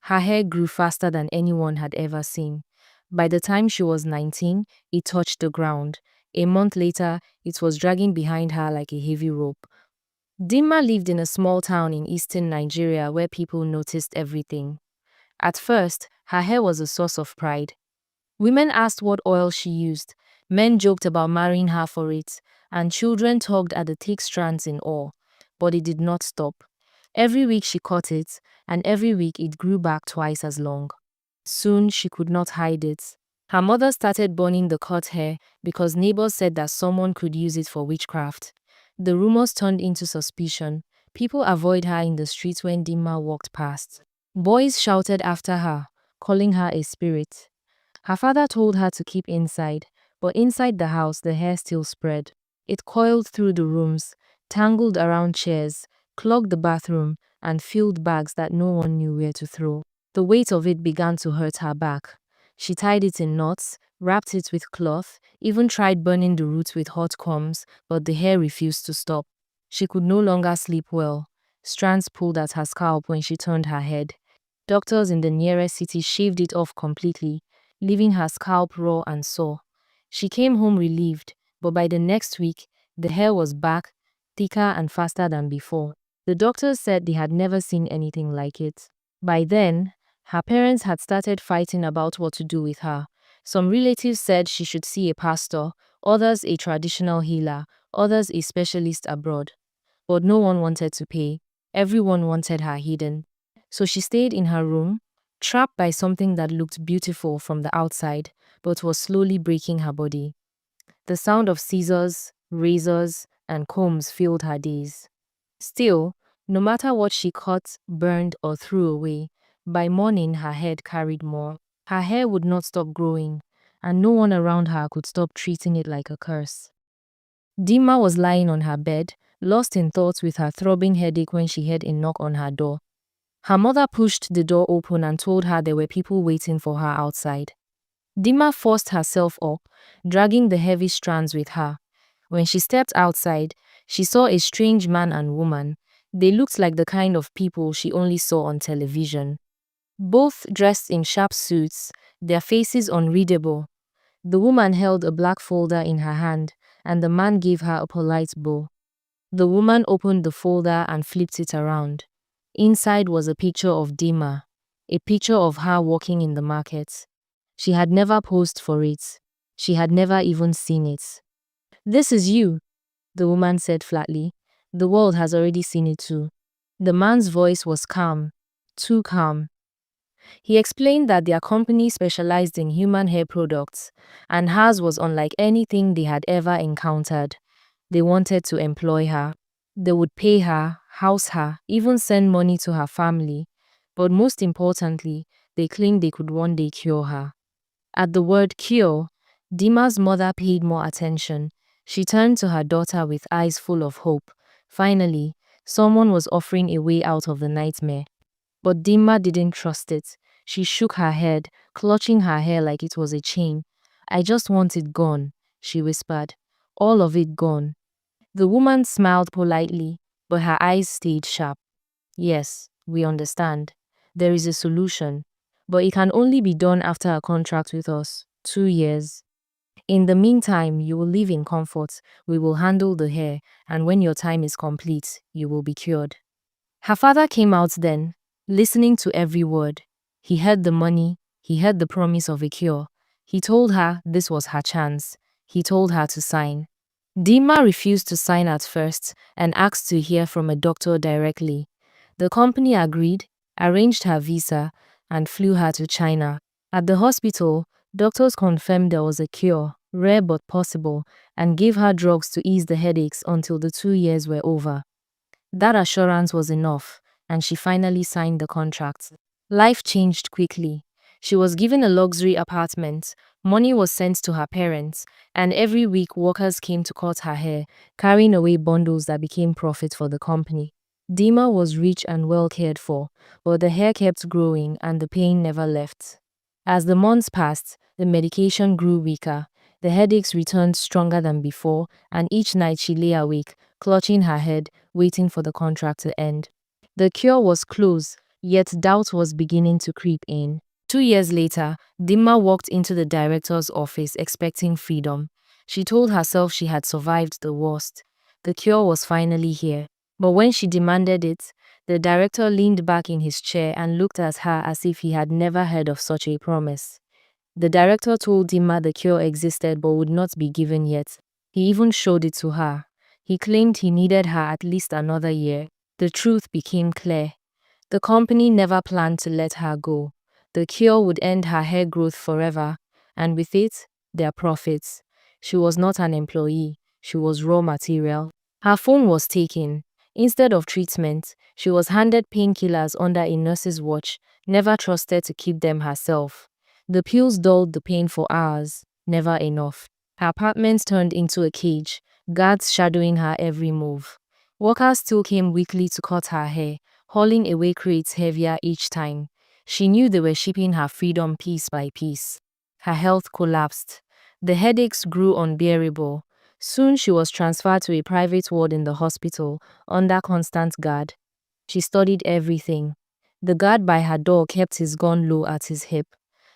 Her hair grew faster than anyone had ever seen. By the time she was 19, it touched the ground. A month later, it was dragging behind her like a heavy rope. Dimma lived in a small town in eastern Nigeria where people noticed everything. At first, her hair was a source of pride. Women asked what oil she used, men joked about marrying her for it, and children tugged at the thick strands in awe. But it did not stop. Every week she cut it, and every week it grew back twice as long. Soon she could not hide it. Her mother started burning the cut hair because neighbors said that someone could use it for witchcraft. The rumors turned into suspicion. People avoided her in the streets when Dimma walked past. Boys shouted after her, calling her a spirit. Her father told her to keep inside, but inside the house the hair still spread. It coiled through the rooms, tangled around chairs, clogged the bathroom, and filled bags that no one knew where to throw. The weight of it began to hurt her back. She tied it in knots, wrapped it with cloth, even tried burning the roots with hot combs, but the hair refused to stop. She could no longer sleep well. Strands pulled at her scalp when she turned her head. Doctors in the nearest city shaved it off completely, leaving her scalp raw and sore. She came home relieved, but by the next week, the hair was back, thicker and faster than before. The doctors said they had never seen anything like it. By then, her parents had started fighting about what to do with her. Some relatives said she should see a pastor, others a traditional healer, others a specialist abroad. But no one wanted to pay. Everyone wanted her hidden. So she stayed in her room, trapped by something that looked beautiful from the outside, but was slowly breaking her body. The sound of scissors, razors, and combs filled her days. Still, no matter what she cut, burned, or threw away, by morning her head carried more. Her hair would not stop growing, and no one around her could stop treating it like a curse. Dimma was lying on her bed, lost in thoughts with her throbbing headache when she heard a knock on her door. Her mother pushed the door open and told her there were people waiting for her outside. Dimma forced herself up, dragging the heavy strands with her. When she stepped outside, she saw a strange man and woman. They looked like the kind of people she only saw on television. Both dressed in sharp suits, their faces unreadable. The woman held a black folder in her hand, and the man gave her a polite bow. The woman opened the folder and flipped it around. Inside was a picture of Dimma, a picture of her walking in the market. She had never posed for it. She had never even seen it. "This is you," the woman said flatly. "The world has already seen it too." The man's voice was calm, too calm. He explained that their company specialized in human hair products, and hers was unlike anything they had ever encountered. They wanted to employ her. They would pay her, house her, even send money to her family. But most importantly, they claimed they could one day cure her. At the word cure, Dimma's mother paid more attention. She turned to her daughter with eyes full of hope. Finally, someone was offering a way out of the nightmare. But Dimma didn't trust it. She shook her head, clutching her hair like it was a chain. "I just want it gone," she whispered. "All of it gone." The woman smiled politely, but her eyes stayed sharp. "Yes, we understand. There is a solution, but it can only be done after a contract with us. 2 years. In the meantime, you will live in comfort. We will handle the hair, and when your time is complete, you will be cured." Her father came out then, listening to every word. He heard the money, he heard the promise of a cure. He told her this was her chance. He told her to sign. Dimma refused to sign at first and asked to hear from a doctor directly. The company agreed, arranged her visa, and flew her to China. At the hospital, doctors confirmed there was a cure, rare but possible, and gave her drugs to ease the headaches until the 2 years were over. That assurance was enough, and she finally signed the contract. Life changed quickly. She was given a luxury apartment, money was sent to her parents, and every week workers came to cut her hair, carrying away bundles that became profit for the company. Dimma was rich and well cared for, but the hair kept growing and the pain never left. As the months passed, the medication grew weaker. The headaches returned stronger than before, and each night she lay awake, clutching her head, waiting for the contract to end. The cure was close, Yet doubt was beginning to creep in. 2 years later, Dimma walked into the director's office expecting freedom. She told herself she had survived the worst. The cure was finally here. But when she demanded it, the director leaned back in his chair and looked at her as if he had never heard of such a promise. The director told Dimma the cure existed but would not be given yet. He even showed it to her. He claimed he needed her at least another year. The truth became clear. The company never planned to let her go. The cure would end her hair growth forever, and with it, their profits. She was not an employee, she was raw material. Her phone was taken. Instead of treatment, she was handed painkillers under a nurse's watch, never trusted to keep them herself. The pills dulled the pain for hours, never enough. Her apartment turned into a cage, guards shadowing her every move. Workers still came weekly to cut her hair, hauling away crates heavier each time. She knew they were shipping her freedom piece by piece. Her health collapsed. The headaches grew unbearable. Soon she was transferred to a private ward in the hospital, under constant guard. She studied everything. The guard by her door kept his gun low at his hip.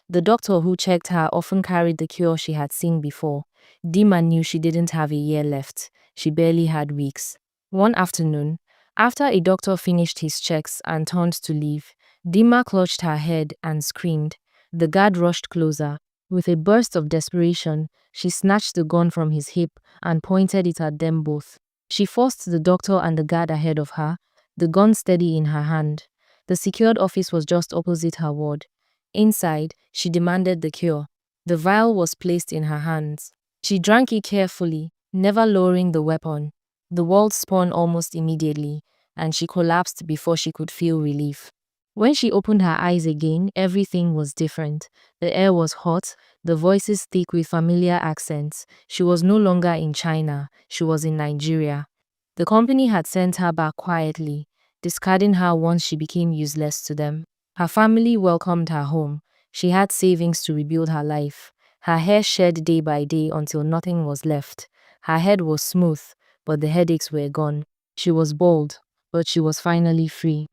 The doctor who checked her often carried the cure she had seen before. Dimma knew she didn't have a year left. She barely had weeks. One afternoon, after a doctor finished his checks and turned to leave, Dimma clutched her head and screamed. The guard rushed closer. With a burst of desperation, she snatched the gun from his hip and pointed it at them both. She forced the doctor and the guard ahead of her, the gun steady in her hand. The secured office was just opposite her ward. Inside, she demanded the cure. The vial was placed in her hands. She drank it carefully, never lowering the weapon. The world spun almost immediately, and she collapsed before she could feel relief. When she opened her eyes again, everything was different. The air was hot, the voices thick with familiar accents. She was no longer in China, she was in Nigeria. The company had sent her back quietly, discarding her once she became useless to them. Her family welcomed her home. She had savings to rebuild her life. Her hair shed day by day until nothing was left. Her head was smooth, but the headaches were gone. She was bald, but she was finally free.